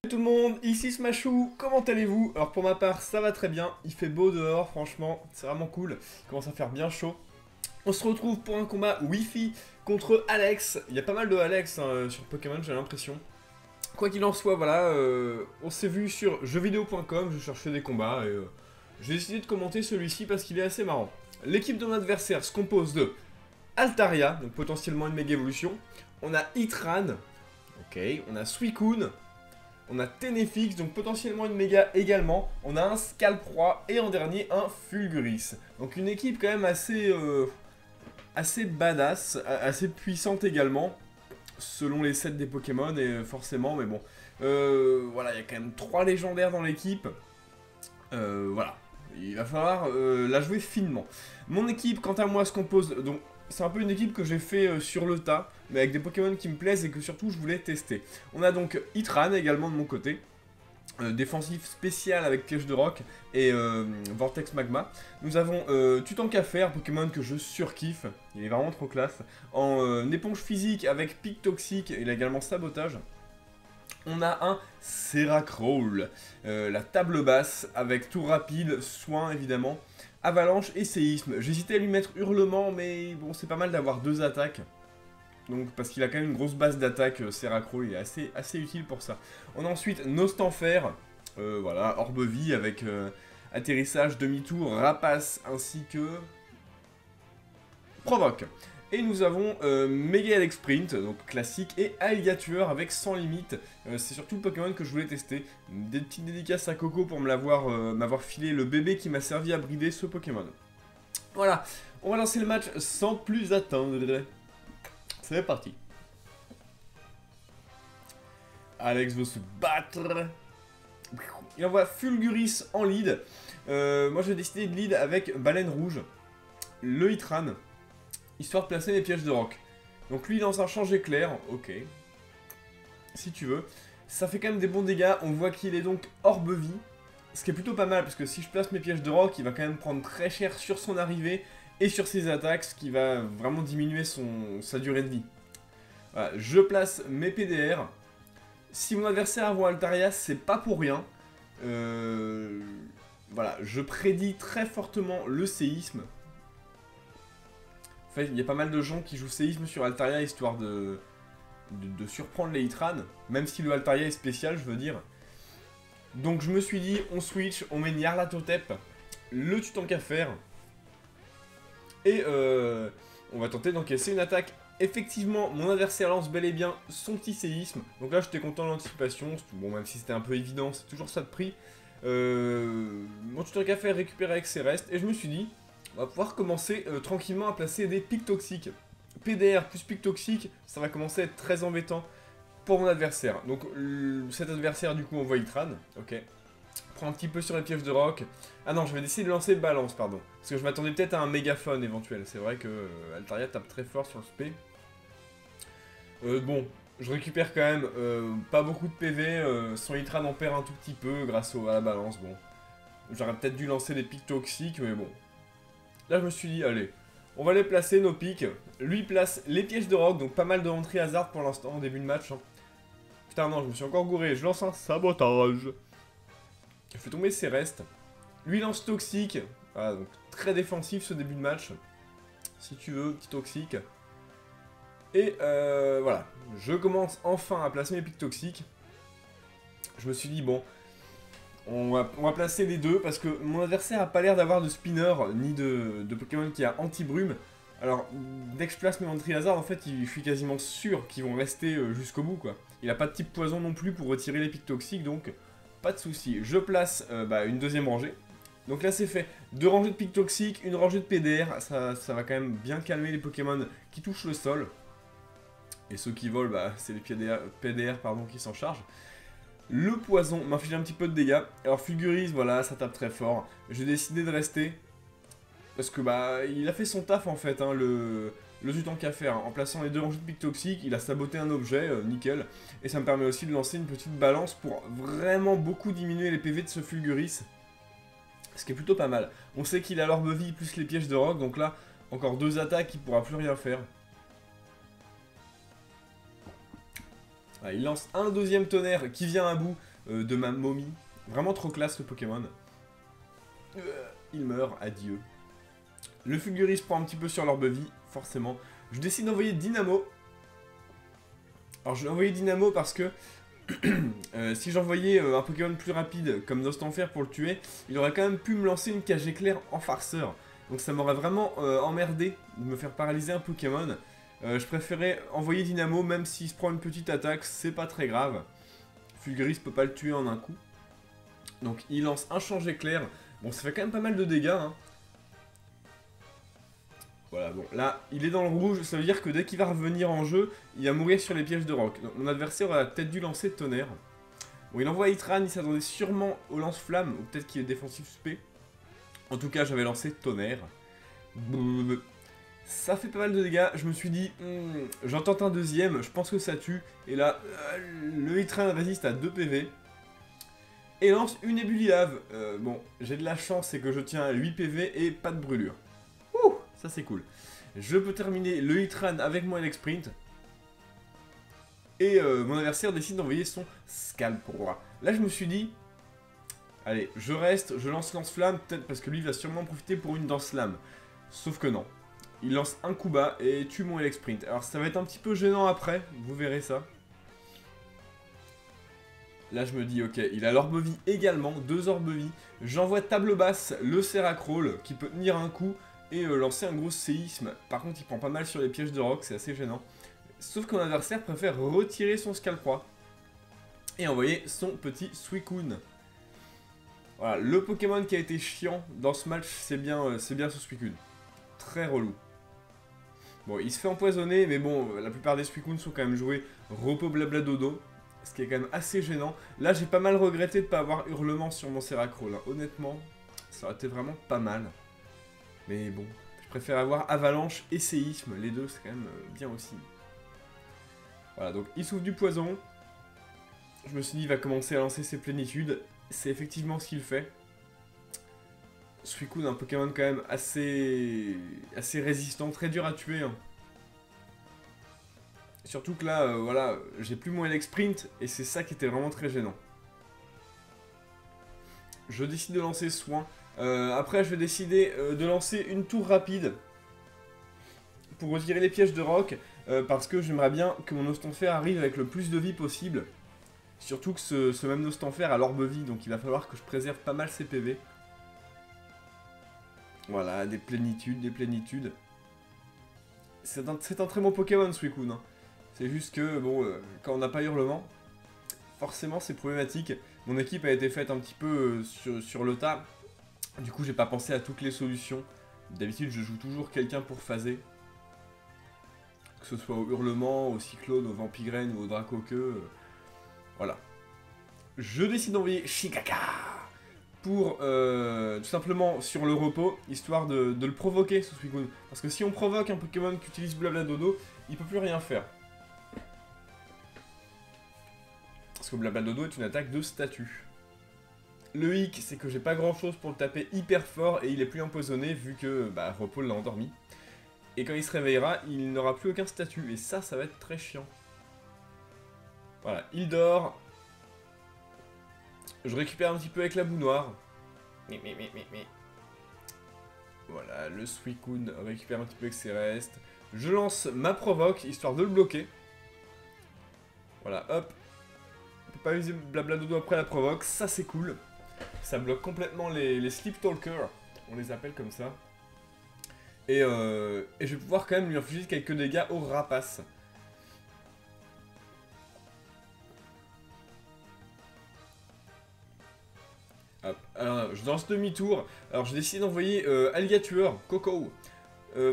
Tout le monde, ici Smashou, comment allez-vous? Alors pour ma part, ça va très bien, il fait beau dehors, franchement, c'est vraiment cool, il commence à faire bien chaud. On se retrouve pour un combat Wi-Fi contre Alex, il y a pas mal de Alex sur Pokémon, j'ai l'impression. Quoi qu'il en soit, voilà, on s'est vu sur jeuxvideo.com, je cherchais des combats et j'ai décidé de commenter celui-ci parce qu'il est assez marrant. L'équipe de mon adversaire se compose de Altaria, donc potentiellement une méga évolution, on a Itran, ok, on a Suicune, on a Tenefix, donc potentiellement une méga également. On a un Scalproie et en dernier un Fulguris. Donc une équipe quand même assez badass, assez puissante également, selon les sets des Pokémon et forcément, mais bon. Voilà, il y a quand même 3 légendaires dans l'équipe. Voilà, il va falloir la jouer finement. Mon équipe, quant à moi, se compose donc. C'est un peu une équipe que j'ai fait sur le tas, mais avec des Pokémon qui me plaisent et que surtout je voulais tester. On a donc Itran également de mon côté, défensif spécial avec Piège de Roc et Vortex Magma. Nous avons Tutankafer, Pokémon que je surkiffe, il est vraiment trop classe. En éponge physique avec Pic Toxique, il a également Sabotage. On a un Seracrowl, la table basse avec Tour rapide, soin évidemment, avalanche et séisme. J'hésitais à lui mettre hurlement, mais bon, c'est pas mal d'avoir 2 attaques. Donc, parce qu'il a quand même une grosse base d'attaque, Seracrowl, il est assez utile pour ça. On a ensuite Nostanfer, voilà, Orbe-Vie avec atterrissage, demi-tour, rapace ainsi que provoque. Et nous avons Mega Alex Sprint, donc classique, et Alligator avec sans limite. C'est surtout le Pokémon que je voulais tester. Des petites dédicaces à Coco pour m'avoir filé le bébé qui m'a servi à brider ce Pokémon. Voilà, on va lancer le match sans plus attendre. C'est parti. Alex veut se battre. Il envoie Fulguris en lead. Moi j'ai décidé de lead avec Baleine Rouge, le Itran, histoire de placer mes pièges de roc. Donc lui dans un change éclair, ok. Si tu veux. Ça fait quand même des bons dégâts, on voit qu'il est donc Orbe-Vie. Ce qui est plutôt pas mal, parce que si je place mes pièges de roc, il va quand même prendre très cher sur son arrivée et sur ses attaques, ce qui va vraiment diminuer sa durée de vie. Voilà, je place mes PDR. Si mon adversaire voit Altaria, c'est pas pour rien. Voilà, je prédis très fortement le séisme. En fait, il y a pas mal de gens qui jouent séisme sur Altaria histoire de surprendre les Itran, même si le Altaria est spécial, je veux dire. Donc je me suis dit, on switch, on met Nyarlathotep, le Tutankafer, et on va tenter d'encaisser une attaque. Effectivement, mon adversaire lance bel et bien son petit séisme, donc là j'étais content de l'anticipation, bon même si c'était un peu évident, c'est toujours ça de prix. Mon Tutankafer récupéré avec ses restes, et je me suis dit, on va pouvoir commencer tranquillement à placer des pics toxiques. PDR plus pic toxique, ça va commencer à être très embêtant pour mon adversaire. Donc cet adversaire du coup envoie Itran, ok. Prends un petit peu sur les pièges de roc. Ah non, je vais décider de lancer balance, pardon. Parce que je m'attendais peut-être à un mégaphone éventuel. C'est vrai que Altaria tape très fort sur le spé. Bon, je récupère quand même pas beaucoup de PV. Son Itran en perd un tout petit peu grâce à la balance. Bon, j'aurais peut-être dû lancer des pics toxiques, mais bon. Là, je me suis dit, allez, on va les placer, nos pics. Lui place les pièges de roc, donc pas mal de rentrées hasard pour l'instant en début de match. Hein. Putain, non, je me suis encore gouré. Je lance un sabotage. Je fais tomber ses restes. Lui lance toxique. Voilà, donc très défensif ce début de match. Si tu veux, petit toxique. Et voilà, je commence enfin à placer mes pics toxiques. Je me suis dit, bon, on va placer les deux parce que mon adversaire a pas l'air d'avoir de spinner ni de Pokémon qui a anti-brume. Alors, dès que je place mes entrées hasard, en fait, je suis quasiment sûr qu'ils vont rester jusqu'au bout, quoi. Il a pas de type poison non plus pour retirer les pics toxiques, donc pas de souci. Je place une deuxième rangée. Donc là, c'est fait. 2 rangées de pics toxiques, une rangée de PDR. Ça va quand même bien calmer les Pokémon qui touchent le sol. Et ceux qui volent, c'est les PDR pardon, qui s'en chargent. Le poison m'inflige un petit peu de dégâts. Alors Fulguris, voilà, ça tape très fort. J'ai décidé de rester. Parce que il a fait son taf en fait, hein, le Tutankafer. En plaçant les 2 rangées de pics toxiques, il a saboté un objet, nickel. Et ça me permet aussi de lancer une petite balance pour vraiment beaucoup diminuer les PV de ce Fulguris. Ce qui est plutôt pas mal. On sait qu'il a l'orbe-vie plus les pièges de roc, donc là, encore 2 attaques, il pourra plus rien faire. Ah, il lance un deuxième tonnerre qui vient à bout. de ma momie. Vraiment trop classe le Pokémon. Il meurt, adieu. Le Fulguris prend un petit peu sur l'orbe vie, forcément. Je décide d'envoyer Dynamo. Alors je vais envoyer Dynamo parce que si j'envoyais un Pokémon plus rapide comme Nostanfer pour le tuer, il aurait quand même pu me lancer une cage éclair en farceur. Donc ça m'aurait vraiment emmerdé de me faire paralyser un Pokémon. Je préférais envoyer Dynamo, même s'il se prend une petite attaque, c'est pas très grave. Fulguris peut pas le tuer en un coup. Donc il lance un change éclair. Bon, ça fait quand même pas mal de dégâts, hein. Voilà, bon, là, il est dans le rouge, ça veut dire que dès qu'il va revenir en jeu, il va mourir sur les pièges de roc. Donc, mon adversaire aurait peut-être dû lancer tonnerre. Bon, il envoie Hitran, il s'attendait sûrement au lance-flamme, ou peut-être qu'il est défensif spé. En tout cas, j'avais lancé tonnerre. Ça fait pas mal de dégâts, je me suis dit, j'en tente un deuxième, je pense que ça tue. Et là, le Hitran résiste à 2 PV. Et lance une ébulliave. Bon, j'ai de la chance, c'est que je tiens à 8 PV et pas de brûlure. Ouh, ça c'est cool. Je peux terminer le Hitran avec mon Elec Sprint. Et mon adversaire décide d'envoyer son Scalp-Roi. Là, je me suis dit, allez, je reste, je lance flamme, peut-être parce que lui va sûrement profiter pour une danse lame. Sauf que non. Il lance un coup bas et tue mon Elec Sprint. Alors ça va être un petit peu gênant après, vous verrez ça. Là je me dis ok, il a l'orbe vie également, 2 orbes vie. J'envoie table basse le Seracrawl qui peut tenir un coup et lancer un gros séisme. Par contre il prend pas mal sur les pièges de roc, c'est assez gênant. Sauf que mon adversaire préfère retirer son Scalp-Roi et envoyer son petit Suicune. Voilà, le Pokémon qui a été chiant dans ce match, c'est bien ce Suicune. Très relou. Bon, il se fait empoisonner, mais bon, la plupart des Suicune sont quand même joués repos blabla dodo. Ce qui est quand même assez gênant. Là, j'ai pas mal regretté de ne pas avoir Hurlement sur mon Seracrawl. Hein. Honnêtement, ça aurait été vraiment pas mal. Mais bon, je préfère avoir Avalanche et Séisme. Les deux, c'est quand même bien aussi. Voilà, donc il souffle du poison. Je me suis dit, il va commencer à lancer ses plénitudes. C'est effectivement ce qu'il fait. Suicune, un Pokémon quand même assez résistant, très dur à tuer. Hein. Surtout que là, voilà, j'ai plus mon Elec Sprint, et c'est ça qui était vraiment très gênant. Je décide de lancer Soin. Après, je vais décider de lancer une tour rapide pour retirer les pièges de roc, parce que j'aimerais bien que mon Nostanfer arrive avec le plus de vie possible. Surtout que ce même Nostanfer a l'orbe vie, donc il va falloir que je préserve pas mal ses PV. Voilà, des plénitudes. C'est un très bon Pokémon, Suicune. Hein. C'est juste que, bon, quand on n'a pas Hurlement, forcément c'est problématique. Mon équipe a été faite un petit peu sur le tas. Du coup, j'ai pas pensé à toutes les solutions. D'habitude, je joue toujours quelqu'un pour phaser. Que ce soit au Hurlement, au Cyclone, au Vampigraine ou au Dracoqueux. Voilà. Je décide d'envoyer Shikaka pour tout simplement sur le repos, histoire de le provoquer, ce Suicune. Parce que si on provoque un Pokémon qui utilise Blabla Dodo, il peut plus rien faire. Parce que Blabla Dodo est une attaque de statut. Le hic, c'est que j'ai pas grand chose pour le taper hyper fort et il est plus empoisonné vu que repos l'a endormi. Et quand il se réveillera, il n'aura plus aucun statut. Et ça va être très chiant. Voilà, il dort. Je récupère un petit peu avec la boue noire. Voilà, le Suicune récupère un petit peu avec ses restes. Je lance ma provoque, histoire de le bloquer. Voilà, hop. On peut pas user Blabla Dodo après la provoque, ça c'est cool. Ça bloque complètement les Sleep Talkers, on les appelle comme ça. Et je vais pouvoir quand même lui infliger quelques dégâts au rapace. Hop. Alors, je lance demi-tour. Alors, je décide d'envoyer Alligator, Coco,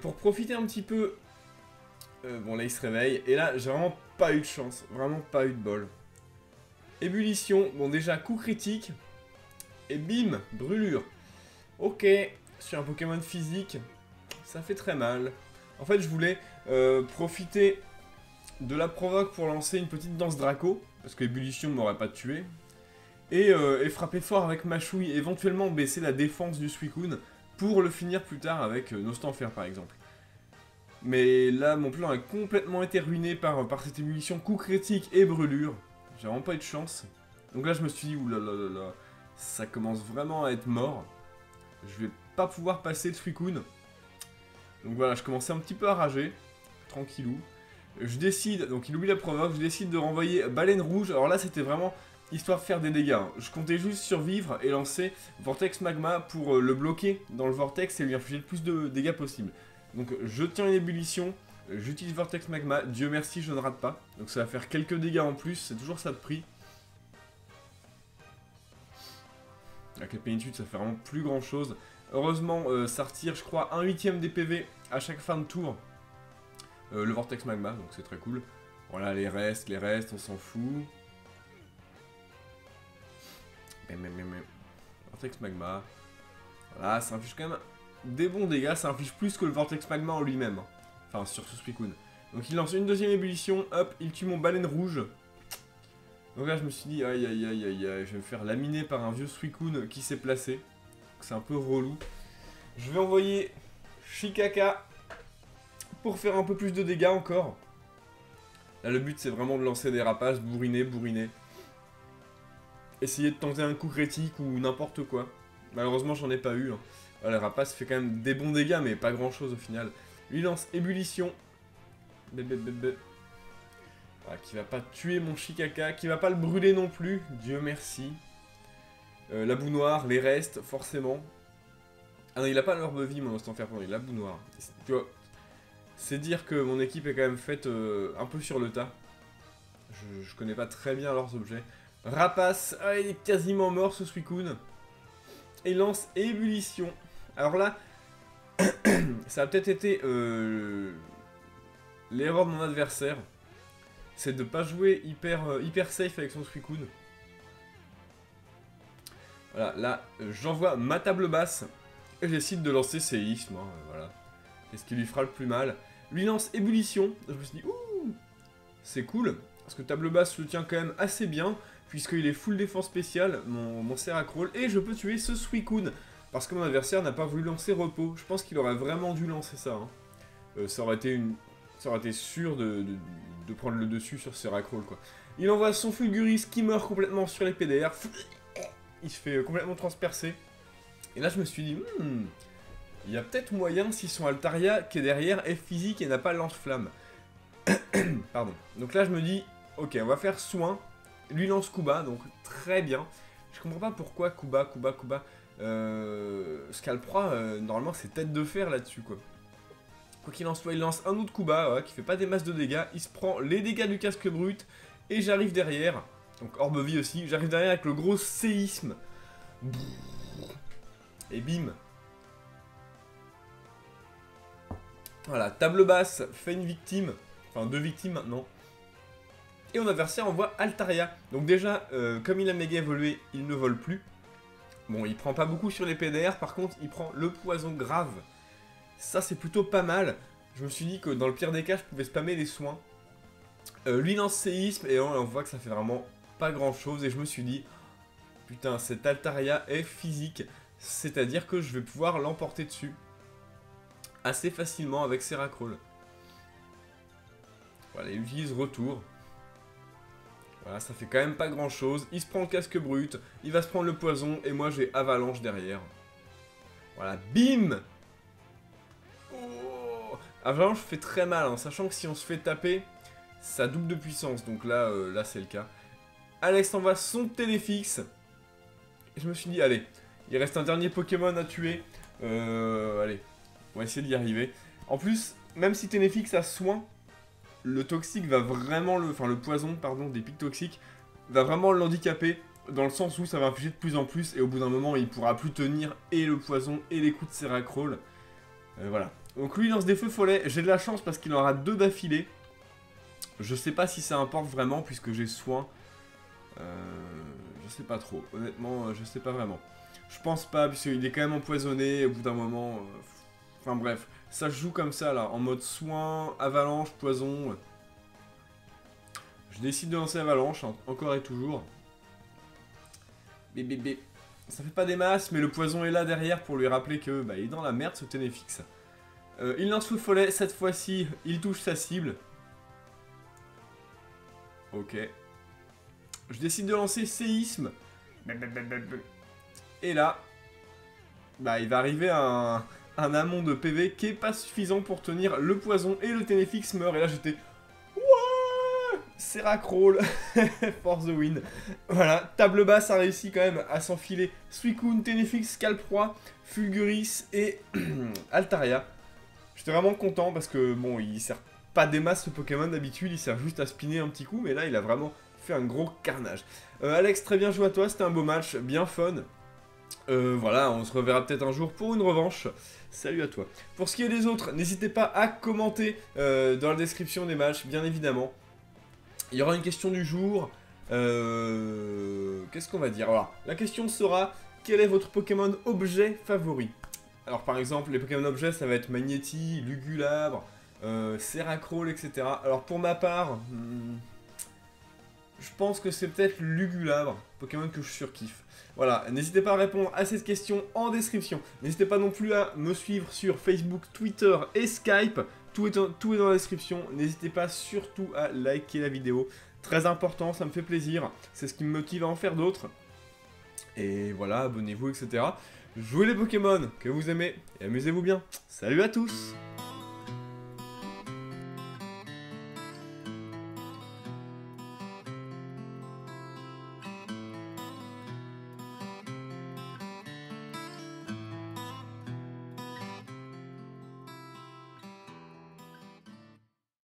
pour profiter un petit peu. Bon, là, il se réveille. Et là, j'ai vraiment pas eu de chance. Vraiment pas eu de bol. Ébullition. Bon, déjà, coup critique. Et bim, brûlure. Ok, sur un Pokémon physique, ça fait très mal. En fait, je voulais profiter de la provoque pour lancer une petite danse Draco. Parce que l'ébullition ne m'aurait pas tué. Et frapper fort avec Machouille, éventuellement baisser la défense du Suicune pour le finir plus tard avec Nostanfer par exemple. Mais là, mon plan a complètement été ruiné par cette ébullition, coup critique et brûlure. J'ai vraiment pas eu de chance. Donc là je me suis dit, oulala, ça commence vraiment à être mort. Je vais pas pouvoir passer le Suicune. Donc voilà, je commençais un petit peu à rager. Tranquillou. Je décide, donc il oublie la provoque, je décide de renvoyer Baleine Rouge. Alors là c'était vraiment histoire de faire des dégâts. Je comptais juste survivre et lancer Vortex Magma pour le bloquer dans le vortex et lui infliger le plus de dégâts possible. Donc je tiens une ébullition, j'utilise Vortex Magma, Dieu merci je ne rate pas. Donc ça va faire quelques dégâts en plus, c'est toujours ça de prix. Avec la plénitude ça fait vraiment plus grand chose. Heureusement ça retire je crois 1/8 des PV à chaque fin de tour. Le Vortex Magma, donc c'est très cool. Voilà les restes, on s'en fout. Vortex Magma. Voilà, ça inflige quand même des bons dégâts, ça inflige plus que le Vortex Magma en lui-même. Enfin, sur ce Suicune. Donc il lance une deuxième ébullition, hop, il tue mon Baleine Rouge. Donc là je me suis dit, aïe aïe aïe aïe aïe, je vais me faire laminer par un vieux Suicune qui s'est placé. C'est un peu relou. Je vais envoyer Shikaka pour faire un peu plus de dégâts encore. Là le but c'est vraiment de lancer des rapaces, bourriner. Essayer de tenter un coup critique ou n'importe quoi. Malheureusement j'en ai pas eu. Hein. Voilà, le rapace fait quand même des bons dégâts mais pas grand chose au final. Lui lance ébullition. Voilà, qui va pas tuer mon Shikaka, qui va pas le brûler non plus, Dieu merci. La boue noire, les restes, forcément. Ah non, il a pas l'orbe vie mon instant faire pendant, il a la boue noire. Tu vois, c'est dire que mon équipe est quand même faite un peu sur le tas. Je connais pas très bien leurs objets. Rapace, ah, il est quasiment mort ce Suicune. Et lance ébullition. Alors là, ça a peut-être été l'erreur de mon adversaire. C'est de pas jouer hyper safe avec son Suicune. Voilà, là, j'envoie ma table basse. Et je décide de lancer séisme. Hein, voilà. Qu'est-ce qui lui fera le plus mal? Lui lance ébullition. Je me suis dit, ouh, c'est cool. Parce que table basse le tient quand même assez bien. Puisqu'il est full défense spéciale, mon Seracrawl. Et je peux tuer ce Suicune. Parce que mon adversaire n'a pas voulu lancer repos. Je pense qu'il aurait vraiment dû lancer ça. Hein. Ça aurait été sûr de prendre le dessus sur Seracrawl, quoi. Il envoie son Fulguris qui meurt complètement sur les PDR. Il se fait complètement transpercer. Et là, je me suis dit, il y a peut-être moyen si son Altaria qui est derrière est physique et n'a pas lance-flamme. Pardon. Donc là, je me dis, ok, on va faire soin. Lui lance Kuba, donc très bien. Je comprends pas pourquoi Kuba. Scalproie, normalement, c'est tête de fer là-dessus, quoi. Quoi qu'il en soit, il lance un autre Kuba, qui fait pas des masses de dégâts. Il se prend les dégâts du casque brut. Et j'arrive derrière. Donc orbe vie aussi. J'arrive derrière avec le gros séisme. Et bim. Voilà, table basse fait une victime. Enfin, 2 victimes maintenant. Et mon adversaire envoie Altaria. Donc déjà, comme il a méga évolué, il ne vole plus. Bon, il prend pas beaucoup sur les PDR. Par contre, il prend le poison grave. Ça, c'est plutôt pas mal. Je me suis dit que dans le pire des cas, je pouvais spammer les soins. Lui lance séisme et on voit que ça fait vraiment pas grand chose. Et je me suis dit, putain, cet Altaria est physique. C'est-à-dire que je vais pouvoir l'emporter dessus assez facilement avec Seracrawl. Voilà, il utilise retour. Voilà, ça fait quand même pas grand chose. Il se prend le casque brut, il va se prendre le poison, et moi j'ai avalanche derrière. Voilà, bim! Oh, avalanche fait très mal, hein, sachant que si on se fait taper, ça double de puissance. Donc là, là c'est le cas. Alex envoie son téléfixe. Et je me suis dit, allez, il reste un dernier Pokémon à tuer. Allez, on va essayer d'y arriver. En plus, même si Téléfixe a soin, le toxique va vraiment le poison, pardon, des pics toxiques, va vraiment l'handicaper, dans le sens où ça va infliger de plus en plus, et au bout d'un moment, il pourra plus tenir et le poison et les coups de Seracrawl. Voilà. Donc lui, il lance des feux follets. J'ai de la chance parce qu'il en aura 2 d'affilée. Je sais pas si ça importe vraiment, puisque j'ai soin. Je sais pas trop. Honnêtement, je sais pas vraiment. Je pense pas, puisqu'il est quand même empoisonné, au bout d'un moment... Enfin bref, ça se joue comme ça, là, en mode soin, avalanche, poison. Je décide de lancer avalanche, hein, encore et toujours. Bébé. Ça fait pas des masses, mais le poison est là derrière pour lui rappeler que il est dans la merde, ce Ténéfixe. Il lance feu follet, cette fois-ci, il touche sa cible. Ok. Je décide de lancer séisme. Et là, bah, il va arriver un amont de PV qui est pas suffisant pour tenir le poison et le Ténéfix meurt. Et là, j'étais... Wouah, Seracroll for the win. Voilà, table basse a réussi quand même à s'enfiler Suicune, Ténéfix, Calproie, Fulguris et Altaria. J'étais vraiment content parce que, bon, il sert pas des masses ce Pokémon d'habitude, il sert juste à spinner un petit coup, mais là, il a vraiment fait un gros carnage. Alex, très bien joué à toi, c'était un beau match, bien fun. Voilà, on se reverra peut-être un jour pour une revanche. Salut à toi. Pour ce qui est des autres, n'hésitez pas à commenter dans la description des matchs, bien évidemment. Il y aura une question du jour. Qu'est-ce qu'on va dire? Alors, la question sera, quel est votre Pokémon objet favori? Alors, par exemple, les Pokémon objets, ça va être Magnéti, Lugulabre, Seracroll, etc. Alors, pour ma part, je pense que c'est peut-être Lugulabre, Pokémon que je surkiffe. Voilà, n'hésitez pas à répondre à cette question en description. N'hésitez pas non plus à me suivre sur Facebook, Twitter et Skype. Tout est dans la description. N'hésitez pas surtout à liker la vidéo. Très important, ça me fait plaisir. C'est ce qui me motive à en faire d'autres. Et voilà, abonnez-vous, etc. Jouez les Pokémon que vous aimez et amusez-vous bien. Salut à tous!